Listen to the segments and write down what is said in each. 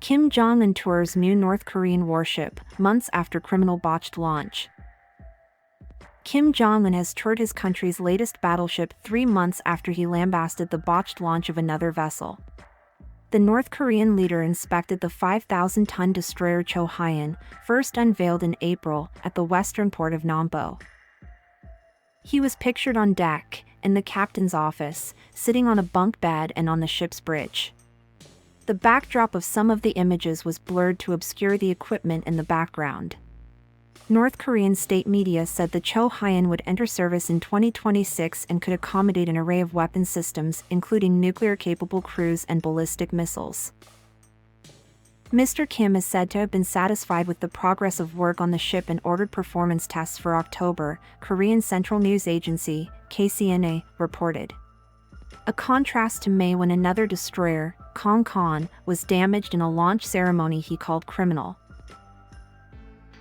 Kim Jong-un tours new North Korean warship, months after criminal botched launch. Kim Jong-un has toured his country's latest battleship 3 months after he lambasted the botched launch of another vessel. The North Korean leader inspected the 5,000-ton destroyer Cho Hyun, first unveiled in April at the western port of Nampo. He was pictured on deck, in the captain's office, sitting on a bunk bed and on the ship's bridge. The backdrop of some of the images was blurred to obscure the equipment in the background. North Korean state media said the Cho Hyun would enter service in 2026 and could accommodate an array of weapon systems, including nuclear-capable cruise and ballistic missiles. Mr. Kim is said to have been satisfied with the progress of work on the ship and ordered performance tests for October, Korean Central News Agency, KCNA, reported. A contrast to May when another destroyer, Kong, was damaged in a launch ceremony he called criminal.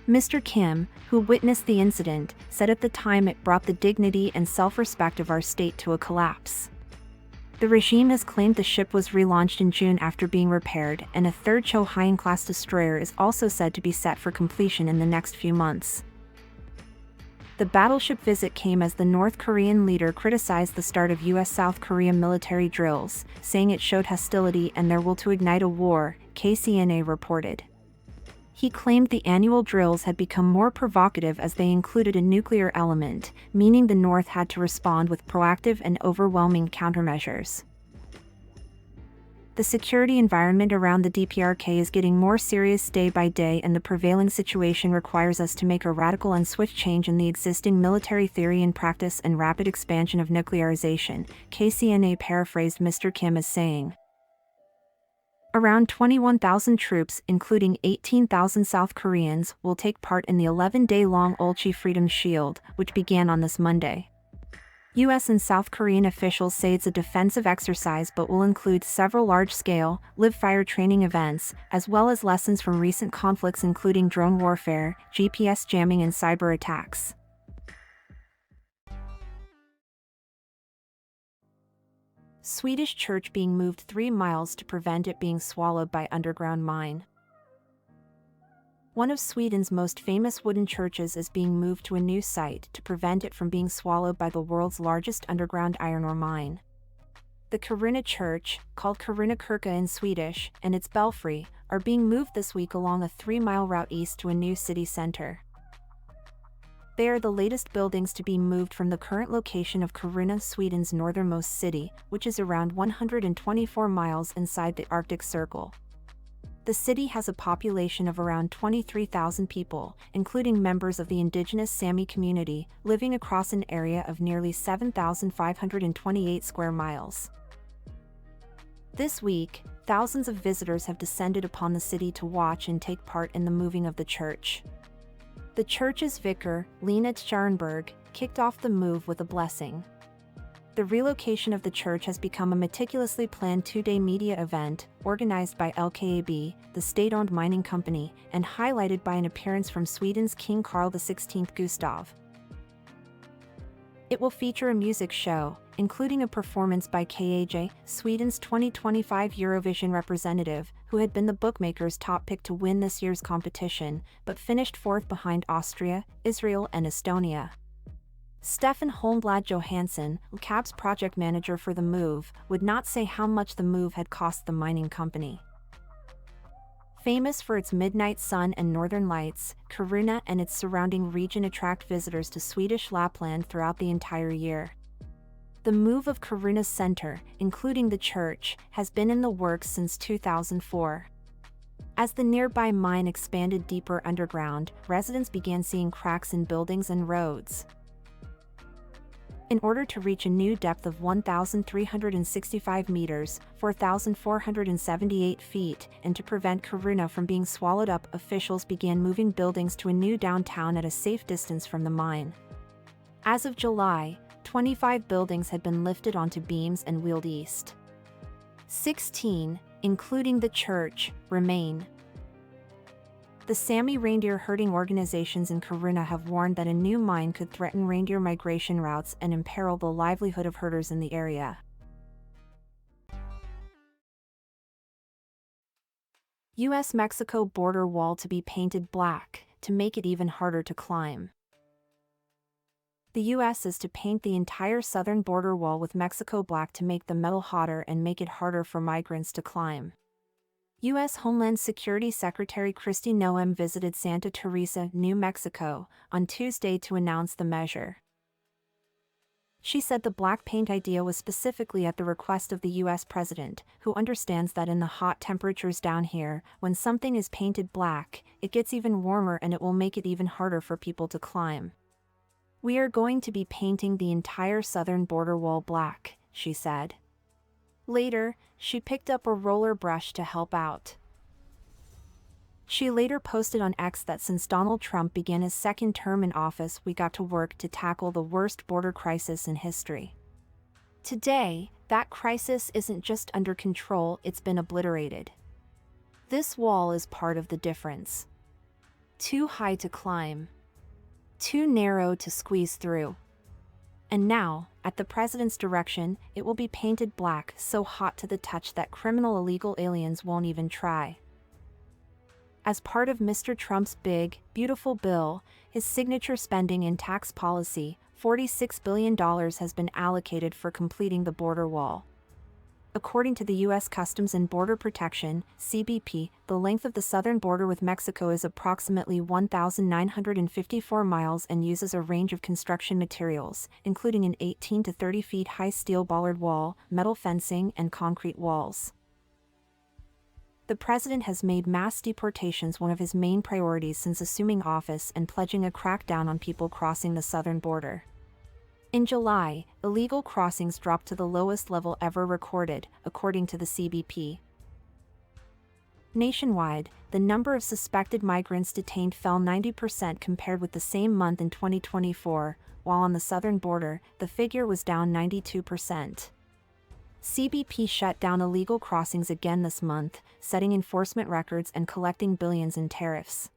Mr. Kim, who witnessed the incident, said at the time it brought the dignity and self-respect of our state to a collapse. The regime has claimed the ship was relaunched in June after being repaired, and a third Cho Hyun-class destroyer is also said to be set for completion in the next few months. The battleship visit came as the North Korean leader criticized the start of U.S.-South Korea military drills, saying it showed hostility and their will to ignite a war, KCNA reported. He claimed the annual drills had become more provocative as they included a nuclear element, meaning the North had to respond with proactive and overwhelming countermeasures. The security environment around the DPRK is getting more serious day by day, and the prevailing situation requires us to make a radical and swift change in the existing military theory and practice and rapid expansion of nuclearization, KCNA paraphrased Mr. Kim as saying. Around 21,000 troops, including 18,000 South Koreans, will take part in the 11-day-long Ulchi Freedom Shield, which began on this Monday. U.S. and South Korean officials say it's a defensive exercise but will include several large-scale, live-fire training events, as well as lessons from recent conflicts including drone warfare, GPS jamming and cyber attacks. Swedish church being moved 3 miles to prevent it being swallowed by underground mine. One of Sweden's most famous wooden churches is being moved to a new site to prevent it from being swallowed by the world's largest underground iron ore mine. The Kiruna Church, called Kiruna Kyrka in Swedish, and its belfry, are being moved this week along a 3-mile route east to a new city center. They are the latest buildings to be moved from the current location of Kiruna, Sweden's northernmost city, which is around 124 miles inside the Arctic Circle. The city has a population of around 23,000 people, including members of the indigenous Sami community, living across an area of nearly 7,528 square miles. This week, thousands of visitors have descended upon the city to watch and take part in the moving of the church. The church's vicar, Lena Tjärnberg, kicked off the move with a blessing. The relocation of the church has become a meticulously planned 2-day media event, organized by LKAB, the state-owned mining company, and highlighted by an appearance from Sweden's King Carl XVI Gustav. It will feature a music show, including a performance by KAJ, Sweden's 2025 Eurovision representative, who had been the bookmakers' top pick to win this year's competition, but finished 4th behind Austria, Israel and Estonia. Stefan Holmblad Johansson, LKAB's project manager for the move, would not say how much the move had cost the mining company. Famous for its midnight sun and northern lights, Kiruna and its surrounding region attract visitors to Swedish Lapland throughout the entire year. The move of Kiruna's center, including the church, has been in the works since 2004. As the nearby mine expanded deeper underground, residents began seeing cracks in buildings and roads. In order to reach a new depth of 1,365 meters, 4,478 feet, and to prevent Kiruna from being swallowed up, officials began moving buildings to a new downtown at a safe distance from the mine. As of July, 25 buildings had been lifted onto beams and wheeled east. 16, including the church, remain. The Sami reindeer herding organizations in Kiruna have warned that a new mine could threaten reindeer migration routes and imperil the livelihood of herders in the area. U.S.-Mexico border wall to be painted black, to make it even harder to climb. The U.S. is to paint the entire southern border wall with Mexico black to make the metal hotter and make it harder for migrants to climb. U.S. Homeland Security Secretary Kristi Noem visited Santa Teresa, New Mexico, on Tuesday to announce the measure. She said the black paint idea was specifically at the request of the U.S. president, who understands that in the hot temperatures down here, when something is painted black, it gets even warmer and it will make it even harder for people to climb. "We are going to be painting the entire southern border wall black," she said. Later, she picked up a roller brush to help out. She later posted on X that since Donald Trump began his second term in office, we got to work to tackle the worst border crisis in history. Today, that crisis isn't just under control, it's been obliterated. This wall is part of the difference. Too high to climb. Too narrow to squeeze through. And now, at the president's direction, it will be painted black, so hot to the touch that criminal illegal aliens won't even try. As part of Mr. Trump's big, beautiful bill, his signature spending and tax policy, $46 billion has been allocated for completing the border wall. According to the U.S. Customs and Border Protection, CBP, the length of the southern border with Mexico is approximately 1,954 miles and uses a range of construction materials, including an 18 to 30 feet high steel bollard wall, metal fencing, and concrete walls. The president has made mass deportations one of his main priorities since assuming office and pledging a crackdown on people crossing the southern border. In July, illegal crossings dropped to the lowest level ever recorded, according to the CBP. Nationwide, the number of suspected migrants detained fell 90% compared with the same month in 2024, while on the southern border, the figure was down 92%. CBP shut down illegal crossings again this month, setting enforcement records and collecting billions in tariffs.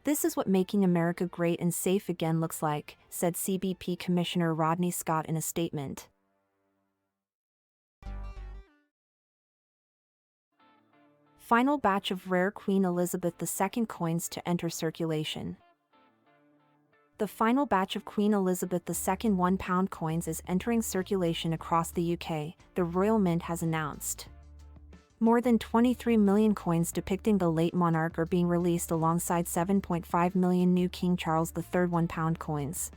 "This is what making America great and safe again looks like," said CBP Commissioner Rodney Scott in a statement. Final batch of rare Queen Elizabeth II coins to enter circulation. The final batch of Queen Elizabeth II £1 coins is entering circulation across the UK, the Royal Mint has announced. More than 23 million coins depicting the late monarch are being released alongside 7.5 million new King Charles III £1 coins.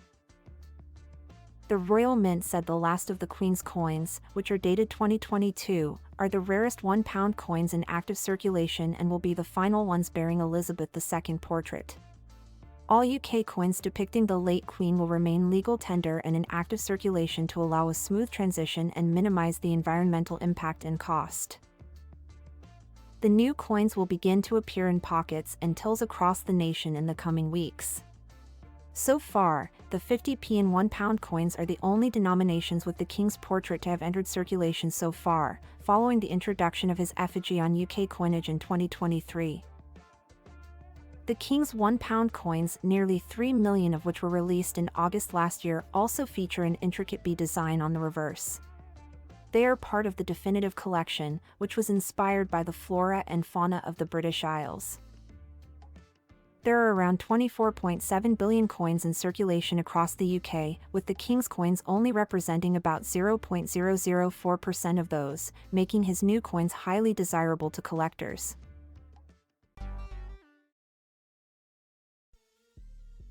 The Royal Mint said the last of the Queen's coins, which are dated 2022, are the rarest £1 coins in active circulation and will be the final ones bearing Elizabeth II portrait. All UK coins depicting the late Queen will remain legal tender and in active circulation to allow a smooth transition and minimize the environmental impact and cost. The new coins will begin to appear in pockets and tills across the nation in the coming weeks. So far, the 50p and £1 coins are the only denominations with the King's portrait to have entered circulation so far, following the introduction of his effigy on UK coinage in 2023. The King's £1 coins, nearly 3 million of which were released in August last year, also feature an intricate bee design on the reverse. They are part of the definitive collection, which was inspired by the flora and fauna of the British Isles. There are around 24.7 billion coins in circulation across the UK, with the King's coins only representing about 0.004% of those, making his new coins highly desirable to collectors.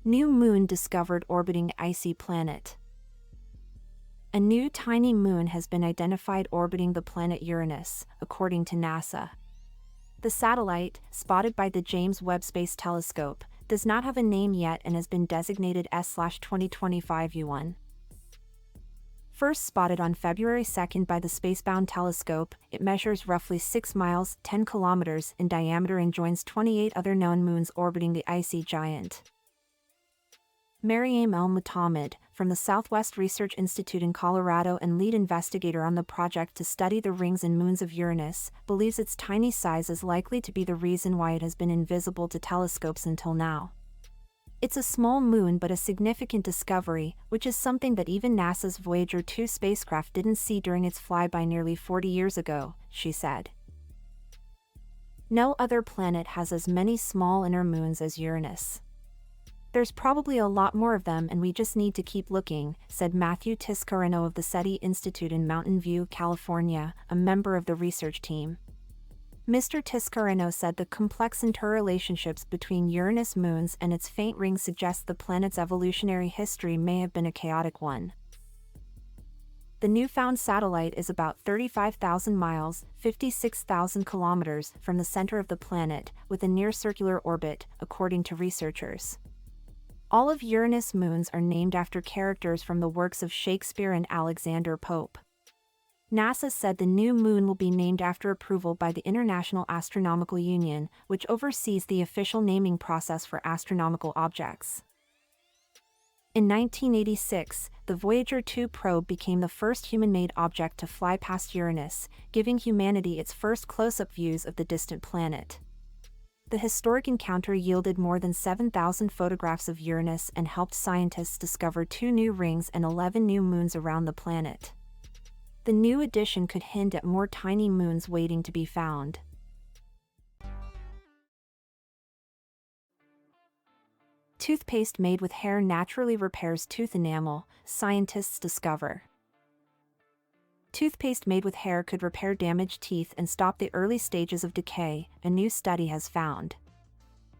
New moon discovered orbiting icy planet. A new tiny moon has been identified orbiting the planet Uranus, according to NASA. The satellite, spotted by the James Webb Space Telescope, does not have a name yet and has been designated S/2025 U1. First spotted on February 2 by the spacebound telescope, it measures roughly 6 miles (10 kilometers) in diameter and joins 28 other known moons orbiting the icy giant. Maryam El-Mutamid, from the Southwest Research Institute in Colorado and lead investigator on the project to study the rings and moons of Uranus, believes its tiny size is likely to be the reason why it has been invisible to telescopes until now. "It's a small moon but a significant discovery, which is something that even NASA's Voyager 2 spacecraft didn't see during its flyby nearly 40 years ago," she said. No other planet has as many small inner moons as Uranus. There's probably a lot more of them and we just need to keep looking, said Matthew Tiscareno of the SETI Institute in Mountain View, California, a member of the research team. Mr. Tiscareno said the complex interrelationships between Uranus moons and its faint rings suggest the planet's evolutionary history may have been a chaotic one. The newfound satellite is about 35,000 miles, 56,000 kilometers, from the center of the planet, with a near-circular orbit, according to researchers. All of Uranus' moons are named after characters from the works of Shakespeare and Alexander Pope. NASA said the new moon will be named after approval by the International Astronomical Union, which oversees the official naming process for astronomical objects. In 1986, the Voyager 2 probe became the first human-made object to fly past Uranus, giving humanity its first close-up views of the distant planet. The historic encounter yielded more than 7,000 photographs of Uranus and helped scientists discover 2 new rings and 11 new moons around the planet. The new addition could hint at more tiny moons waiting to be found. Toothpaste made with hair naturally repairs tooth enamel, scientists discover. Toothpaste made with hair could repair damaged teeth and stop the early stages of decay, a new study has found.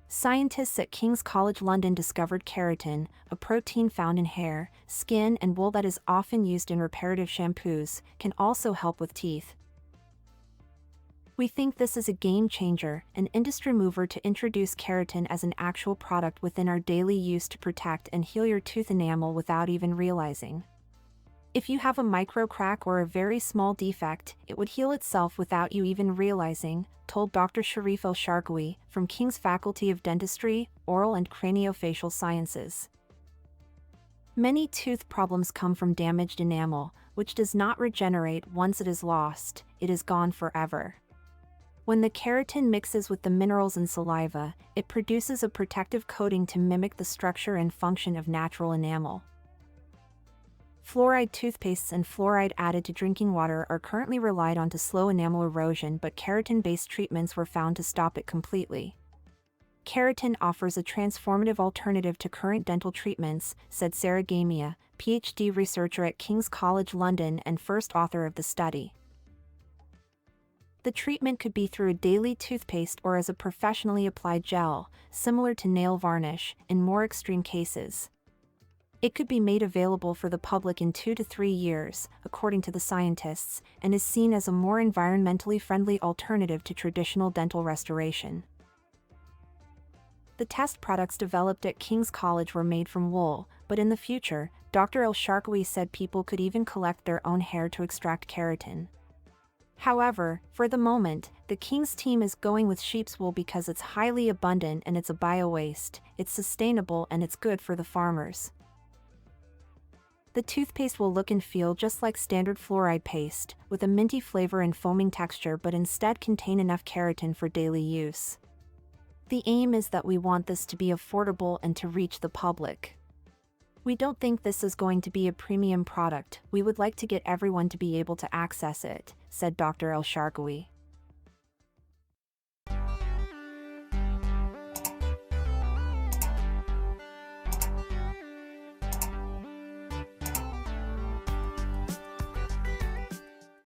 Scientists at King's College London discovered keratin, a protein found in hair, skin and wool that is often used in reparative shampoos, can also help with teeth. We think this is a game changer, an industry mover to introduce keratin as an actual product within our daily use to protect and heal your tooth enamel without even realizing. If you have a micro crack or a very small defect, it would heal itself without you even realizing, told Dr. Sharif El-Sharqawi from King's Faculty of Dentistry, Oral and Craniofacial Sciences. Many tooth problems come from damaged enamel, which does not regenerate once it is lost, it is gone forever. When the keratin mixes with the minerals in saliva, it produces a protective coating to mimic the structure and function of natural enamel. Fluoride toothpastes and fluoride added to drinking water are currently relied on to slow enamel erosion, but keratin-based treatments were found to stop it completely. Keratin offers a transformative alternative to current dental treatments, said Sarah Gamia, PhD researcher at King's College London and first author of the study. The treatment could be through a daily toothpaste or as a professionally applied gel, similar to nail varnish, in more extreme cases. It could be made available for the public in 2 to 3 years, according to the scientists, and is seen as a more environmentally friendly alternative to traditional dental restoration. The test products developed at King's College were made from wool, but in the future, Dr. El-Sharqawi said people could even collect their own hair to extract keratin. However, for the moment, the King's team is going with sheep's wool because it's highly abundant and it's a bio-waste, it's sustainable and it's good for the farmers. The toothpaste will look and feel just like standard fluoride paste, with a minty flavor and foaming texture, but instead contain enough keratin for daily use. The aim is that we want this to be affordable and to reach the public. We don't think this is going to be a premium product, we would like to get everyone to be able to access it, said Dr. El-Sharqawi.